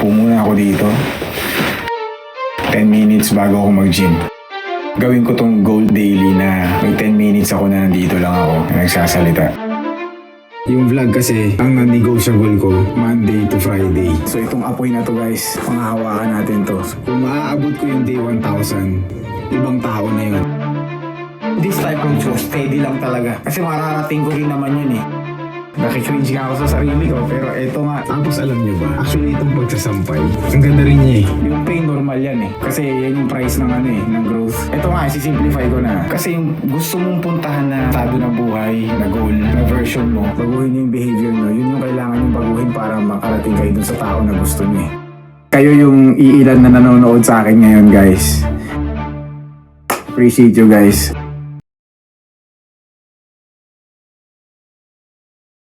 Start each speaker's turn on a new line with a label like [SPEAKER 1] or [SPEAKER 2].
[SPEAKER 1] Upo muna ako dito. 10 minutes bago ako mag-gym. Gawin ko tong goal daily na may 10 minutes ako na nandito lang ako nagsasalita. Yung vlog kasi, ang non-negotiable ko, Monday to Friday. So itong apoy na to guys, panghahawakan natin to. So, kung maaabot ko yung day 1,000, ibang tao na yun. This type of show, steady lang talaga. Kasi mararating ko rin naman yun eh. Nakikringe nga ako sa sarili ko, pero eto nga. Tapos alam nyo ba, actually itong pagsasampay, ang ganda rin niya eh. Yung pain normal yan eh. Kasi yan yung price ng ano eh, ng growth. Eto nga, sisimplify ko na. Kasi yung gusto mong puntahan na estado ng buhay, na goal, na version mo, baguhin yung behavior mo, yun yung kailangan yung baguhin para makarating kayo dun sa tao na gusto niyo eh. Kayo yung iilan na nanonood sa akin ngayon guys. Appreciate you guys.